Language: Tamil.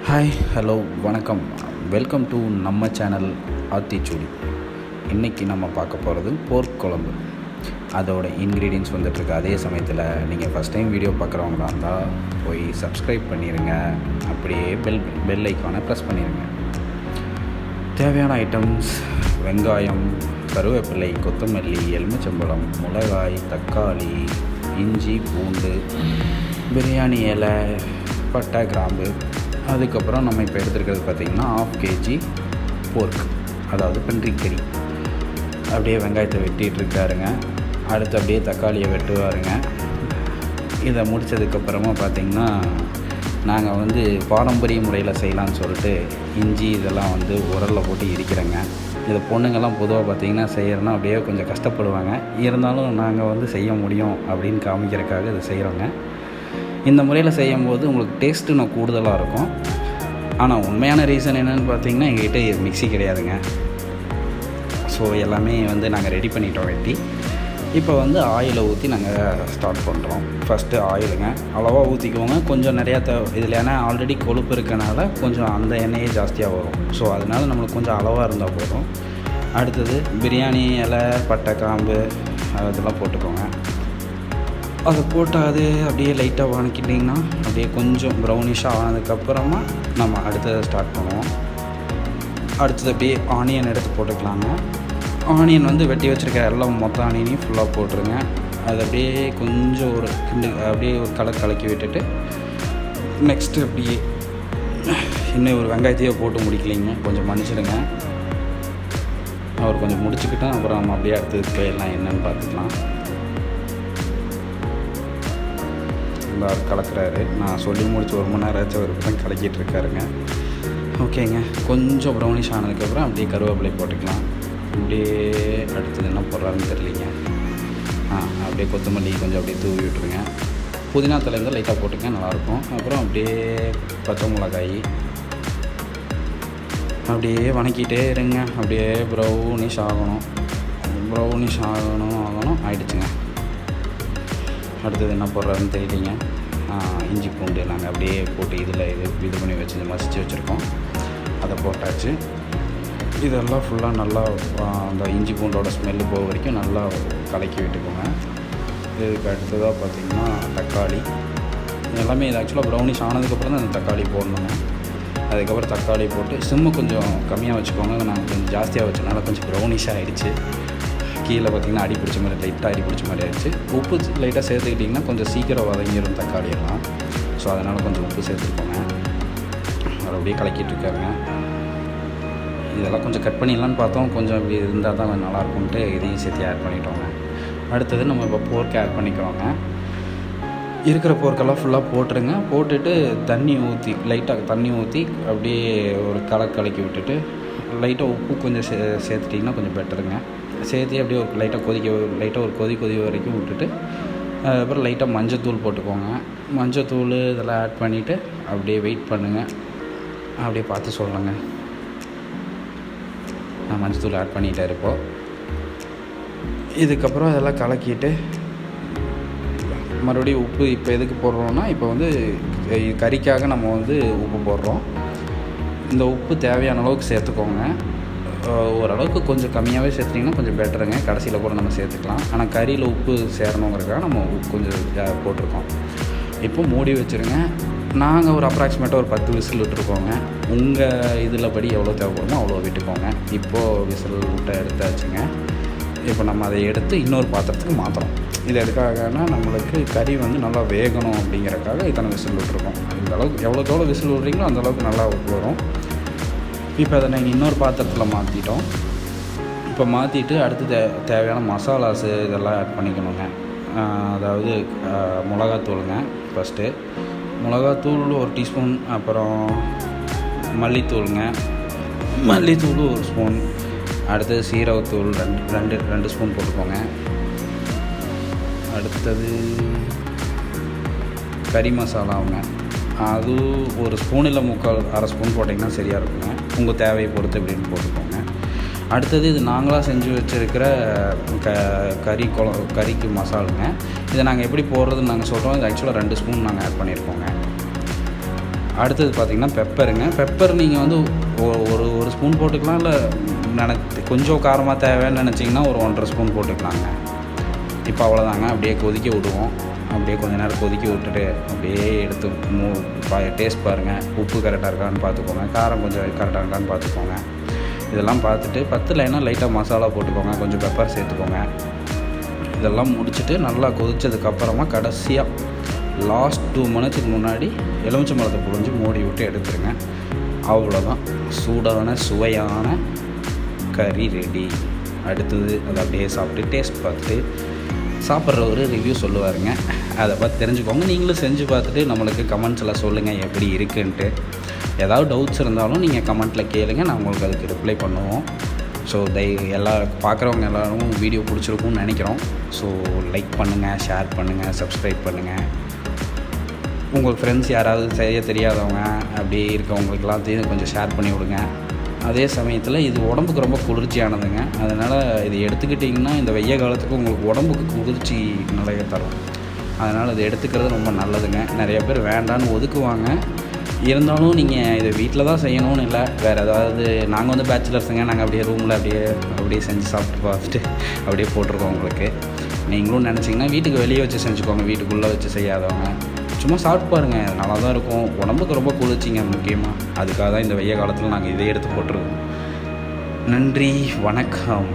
ஹாய் ஹலோ வணக்கம், வெல்கம் டு நம்ம சேனல் ஆத்திச்சூடி. இன்றைக்கி நம்ம பார்க்க போகிறது போர்க் குழம்பு. அதோட இன்க்ரீடியன்ஸ் வந்துட்டுருக்கு. அதே சமயத்தில் நீங்கள் ஃபஸ்ட் டைம் வீடியோ பார்க்குறவங்களா இருந்தால் போய் சப்ஸ்கிரைப் பண்ணிடுங்க, அப்படியே பெல் ஐக்கானை ப்ரெஸ் பண்ணிடுங்க. தேவையான ஐட்டம்ஸ்: வெங்காயம், கருவேப்பிலை, கொத்தமல்லி, எலுமிச்சம்பழம், மிளகாய், தக்காளி, இஞ்சி, பூண்டு, பிரியாணி இலை, பட்டை, கிராம்பு. அதுக்கப்புறம் நம்ம இப்போ எடுத்துருக்கிறது பார்த்திங்கன்னா 1/2 kg போர்க், அதாவது பன்றிக்கறி. அப்படியே வெங்காயத்தை வெட்டிகிட்ருக்காருங்க. அடுத்து அப்படியே தக்காளியை வெட்டுவாருங்க. இதை முடித்ததுக்கப்புறமா பார்த்திங்கன்னா நாங்கள் பாரம்பரிய முறையில் செய்யலான்னு சொல்லிட்டு இஞ்சி இதெல்லாம் உரலில் போட்டு இடிக்கிறேங்க. இதை பொண்ணுங்கள்லாம் பொதுவாக பார்த்திங்கன்னா செய்கிறோன்னா அப்படியே கொஞ்சம் கஷ்டப்படுவாங்க. இருந்தாலும் நாங்கள் செய்ய முடியும் அப்படின்னு காமிக்கிறதுக்காக இதை செய்கிறோங்க. இந்த முறையில் செய்யும்போது உங்களுக்கு டேஸ்ட்டு இன்னும் கூடுதலாக இருக்கும். ஆனால் உண்மையான ரீசன் என்னென்னு பார்த்தீங்கன்னா, எங்கள்கிட்ட மிக்ஸி கிடையாதுங்க. ஸோ எல்லாமே நாங்கள் ரெடி பண்ணிட்டோம் வெட்டி. இப்போ ஆயிலை ஊற்றி நாங்கள் ஸ்டார்ட் பண்ணுறோம். ஃபஸ்ட்டு ஆயிலுங்க அளவாக ஊற்றிக்குவோங்க. கொஞ்சம் நிறையா இதில் ஏன்னா ஆல்ரெடி கொழுப்பு இருக்கனால கொஞ்சம் அந்த எண்ணெயே ஜாஸ்தியாக வரும். ஸோ அதனால் நம்மளுக்கு கொஞ்சம் அளவாக இருந்தால் போதும். அடுத்தது பிரியாணி இலை, பட்டை, கிராம்பு அதெல்லாம் போட்டுக்கோங்க. அதை போட்டு அது அப்படியே லைட்டாக வதக்கிட்டிங்கன்னா அப்படியே கொஞ்சம் ப்ரௌனிஷாக ஆனதுக்கப்புறமா நம்ம அடுத்ததை ஸ்டார்ட் பண்ணுவோம். அடுத்தது அப்படியே ஆனியன் எடுத்து போட்டுக்கலாங்க. ஆனியன் வெட்டி வச்சுருக்க எல்லாம் மொத்த ஆனியனையும் ஃபுல்லாக போட்டுருங்க. அது அப்படியே கொஞ்சம் ஒரு அப்படியே ஒரு கலக்கி விட்டுட்டு நெக்ஸ்ட்டு அப்படியே இன்னும் ஒரு வெங்காயத்தையே போட்டு முடிக்கலைங்க, கொஞ்சம் மன்னிச்சிடுங்க. அவர் கொஞ்சம் முடிச்சுக்கிட்டோம். அப்புறம் நம்ம அப்படியே அடுத்ததுக்கு எல்லாம் என்னென்னு பார்த்துக்கலாம். கலக்கிறாரு. நான் சொல்லி முடிச்சு 1 மணி நேரம் ஆச்சு, அவர் தான் கலக்கிட்டு இருக்காருங்க. ஓகேங்க, கொஞ்சம் ப்ரௌனிஷ் ஆனதுக்கப்புறம் அப்படியே கருவேப்பிலை போட்டுக்கலாம். அப்படியே அடுத்தது என்ன போடுறாருன்னு தெரியலிங்க. அப்படியே கொத்தமல்லி கொஞ்சம் அப்படியே தூவி விட்டுருங்க. புதினா தலை இருந்தால் லைட்டாக போட்டுங்க, நல்லாயிருக்கும். அப்புறம் அப்படியே பச்சை மிளகாய் அப்படியே வணக்கிட்டே இருங்க. அப்படியே ப்ரௌனிஷ் ஆகணும் ஆகிடுச்சுங்க. அடுத்தது என்ன போடுறாருன்னு தெரியலிங்க. இஞ்சி பூண்டு நாங்கள் அப்படியே போட்டு இது பண்ணி வச்சு மசிச்சு வச்சுருக்கோம். அதை போட்டாச்சு. இதெல்லாம் ஃபுல்லாக நல்லா அந்த இஞ்சி பூண்டோட ஸ்மெல்லு போக வரைக்கும் நல்லா கலக்கி விட்டுக்கோங்க. இதுக்கு அடுத்ததாக பார்த்திங்கன்னா தக்காளி எல்லாமே. இது ஆக்சுவலாக ப்ரௌனிஷ் ஆனதுக்கப்புறம் தான் அந்த தக்காளி போடணுங்க. அதுக்கப்புறம் தக்காளி போட்டு சிம்மு கொஞ்சம் கம்மியாக வச்சுக்கோங்க. நாங்கள் கொஞ்சம் ஜாஸ்தியாக வச்சனால கொஞ்சம் ப்ரௌனிஷாக ஆகிடுச்சு. கீழே பார்த்திங்கன்னா அடி பிடிச்ச மாதிரி, லைட்டாக அடி பிடிச்ச மாதிரி ஆகிடுச்சு. உப்பு லைட்டாக சேர்த்துக்கிட்டிங்கன்னா கொஞ்சம் சீக்கிரம் வதங்கிடும் தக்காளியெல்லாம். ஸோ அதனால் கொஞ்சம் உப்பு சேர்த்துக்கோங்க. அதை அப்படியே கலக்கிட்டுருக்காருங்க. இதெல்லாம் கொஞ்சம் கட் பண்ணிடலான்னு பார்த்தோம். கொஞ்சம் இப்படி இருந்தால் தான் நல்லாயிருக்கும்ட்டு இதையும் சேர்த்து ஆட் பண்ணிட்டோங்க. அடுத்தது நம்ம இப்போ போர்க் ஆட் பண்ணிக்கிறோங்க. இருக்கிற போர்க்கெல்லாம் ஃபுல்லாக போட்டுருங்க. போட்டுட்டு லைட்டாக தண்ணி ஊற்றி அப்படியே ஒரு கலக்கி விட்டுட்டு லைட்டாக உப்பு கொஞ்சம் சேர்த்துட்டிங்கன்னா கொஞ்சம் பெட்டருங்க. சேர்த்து அப்படியே ஒரு லைட்டாக ஒரு கொதி வரைக்கும் விட்டுட்டு அதுக்கப்புறம் லைட்டாக மஞ்சத்தூள் போட்டுக்கோங்க. மஞ்சத்தூள் இதெல்லாம் ஆட் பண்ணிவிட்டு அப்படியே வெயிட் பண்ணுங்கள். அப்படியே பார்த்து சொல்லுங்க. நான் மஞ்சத்தூள் ஆட் பண்ணிகிட்டே இருப்போம். இதுக்கப்புறம் அதெல்லாம் கலக்கிட்டு மறுபடியும் உப்பு இப்போ எதுக்கு போடுறோன்னா, இப்போ கறிக்காக நம்ம உப்பு போடுறோம். இந்த உப்பு தேவையான அளவுக்கு சேர்த்துக்கோங்க. ஓரளவுக்கு கொஞ்சம் கம்மியாகவே சேர்த்துட்டிங்கன்னா கொஞ்சம் பெட்டருங்க. கடைசியில் கூட நம்ம சேர்த்துக்கலாம். ஆனால் கறியில் உப்பு சேரணுங்கிறதுக்காக நம்ம உப்பு கொஞ்சம் போட்டிருக்கோம். இப்போ மூடி வச்சுருங்க. நாங்கள் ஒரு அப்ராக்சிமேட்டாக ஒரு 10 விசில் விட்டுருக்கோங்க. உங்கள் இதில் படி எவ்வளோ தேவைப்படுமோ அவ்வளோ விட்டுக்கோங்க. இப்போது விசில் விட்டு எடுத்தாச்சுங்க. இப்போ நம்ம அதை எடுத்து இன்னொரு பாத்திரத்துக்கு மாற்றுறோம். இது எதுக்காகனா, நம்மளுக்கு கறி நல்லா வேகணும் அப்படிங்கிறக்காக இத்தனை விசில் விட்டுருக்கோம். இந்த அளவுக்கு எவ்வளோ விசில் விட்றீங்களோ அந்தளவுக்கு நல்லா வரும். இப்போ அதை நாங்கள் இன்னொரு பாத்திரத்தில் மாற்றிட்டோம். இப்போ மாற்றிட்டு அடுத்து தேவையான மசாலாஸு இதெல்லாம் ஆட் பண்ணிக்கணுங்க. அதாவது மிளகாத்தூளுங்க. ஃபஸ்ட்டு மிளகாத்தூள் 1 டீஸ்பூன். அப்புறம் மல்லித்தூளுங்க. மல்லித்தூள் 1 ஸ்பூன். அடுத்தது சீரகத்தூள் 2 ஸ்பூன் போட்டுக்கோங்க. அடுத்தது கறி மசாலாவுங்க. அது 1 ஸ்பூன் இல்லை 1/2 ஸ்பூன் போட்டிங்கன்னா சரியாக இருக்குங்க. உங்கள் தேவையை பொறுத்து எப்படின்னு போட்டுக்கோங்க. அடுத்தது இது நாங்களாக செஞ்சு வச்சுருக்கிற கறிக்கு மசாலுங்க. இதை நாங்கள் எப்படி போடுறதுன்னு நாங்கள் சொல்கிறோம். இது ஆக்சுவலாக 2 ஸ்பூன் நாங்கள் ஆட் பண்ணியிருக்கோங்க. அடுத்தது பார்த்திங்கன்னா பெப்பருங்க. பெப்பர் நீங்கள் வந்து ஒரு ஸ்பூன் போட்டுக்கலாம், இல்லை கொஞ்சம் காரமாக தேவைன்னு நினச்சிங்கன்னா ஒரு 1.5 ஸ்பூன் போட்டுக்கலாங்க. இப்போ அவ்வளோதாங்க. அப்படியே கொதிக்க விடுவோம். அப்படியே கொஞ்சம் நேரம் கொதிக்க விட்டுட்டு அப்படியே எடுத்து டேஸ்ட் பாருங்கள். உப்பு கரெக்டாக இருக்கான்னு பார்த்துக்கோங்க, காரம் கொஞ்சம் கரெக்டாக இருக்கான்னு பார்த்துக்கோங்க. இதெல்லாம் பார்த்துட்டு பத்தலைன்னா லைட்டாக மசாலா போட்டுக்கோங்க, கொஞ்சம் பெப்பர் சேர்த்துக்கோங்க. இதெல்லாம் முடிச்சுட்டு நல்லா கொதித்ததுக்கப்புறமா கடைசியாக லாஸ்ட் 2 மினிட்ஸுக்கு முன்னாடி எலுமிச்சை பழத்தை புழிஞ்சு மூடி விட்டு எடுத்துருங்க. அவ்வளோதான், சூடான சுவையான கறி ரெடி. அடுத்தது அதை அப்படியே சாப்பிட்டு டேஸ்ட் பார்த்துட்டு சாப்பிட்ற ஒரு ரிவ்யூ சொல்லுவாருங்க. அதை பார்த்து தெரிஞ்சுக்கோங்க. நீங்களும் செஞ்சு பார்த்துட்டு நம்மளுக்கு கமெண்ட்ஸில் சொல்லுங்கள் எப்படி இருக்குன்ட்டு. ஏதாவது டவுட்ஸ் இருந்தாலும் நீங்கள் கமெண்ட்டில் கேளுங்க, நான் உங்களுக்கு அதுக்கு ரிப்ளை பண்ணுவோம். ஸோ பார்க்குறவங்க எல்லோரும் வீடியோ பிடிச்சிருக்கும்னு நினைக்கிறோம். ஸோ லைக் பண்ணுங்கள், ஷேர் பண்ணுங்கள், சப்ஸ்கிரைப் பண்ணுங்கள். உங்கள் ஃப்ரெண்ட்ஸ் யாராவது செய்ய தெரியாதவங்க அப்படி இருக்கவங்களுக்கெல்லாம் கொஞ்சம் ஷேர் பண்ணி விடுங்க. அதே சமயத்தில் இது உடம்புக்கு ரொம்ப குளிர்ச்சியானதுங்க. அதனால் இது எடுத்துக்கிட்டிங்கன்னா இந்த வெய்ய காலத்துக்கு உங்களுக்கு உடம்புக்கு குளிர்ச்சி நிறைய தரும். அதனால் இது எடுத்துக்கிறது ரொம்ப நல்லதுங்க. நிறைய பேர் வேண்டான்னு ஒதுக்குவாங்க. இருந்தாலும் நீங்கள் இதை வீட்டில் தான் செய்யணும்னு இல்லை, வேறு ஏதாவது. நாங்கள் வந்து பேச்சுலர்ஸுங்க, நாங்கள் அப்படியே ரூமில் அப்படியே செஞ்சு சாப்பிட்டு பார்த்துட்டு அப்படியே போட்டிருக்கோம் உங்களுக்கு. நீங்களும் நினச்சிங்கன்னா வீட்டுக்கு வெளியே வச்சு செஞ்சுக்கோங்க, வீட்டுக்குள்ளே வச்சு செய்யாதவங்க. சும்மா சாப்பிட்டு பாருங்கள், நல்லா தான் இருக்கும். உடம்புக்கு ரொம்ப குளிர்ச்சிங்க முக்கியமாக. அதுக்காக தான் இந்த வெய்ய காலத்தில் நாங்கள் இதை எடுத்து போட்டுருக்கோம். நன்றி, வணக்கம்.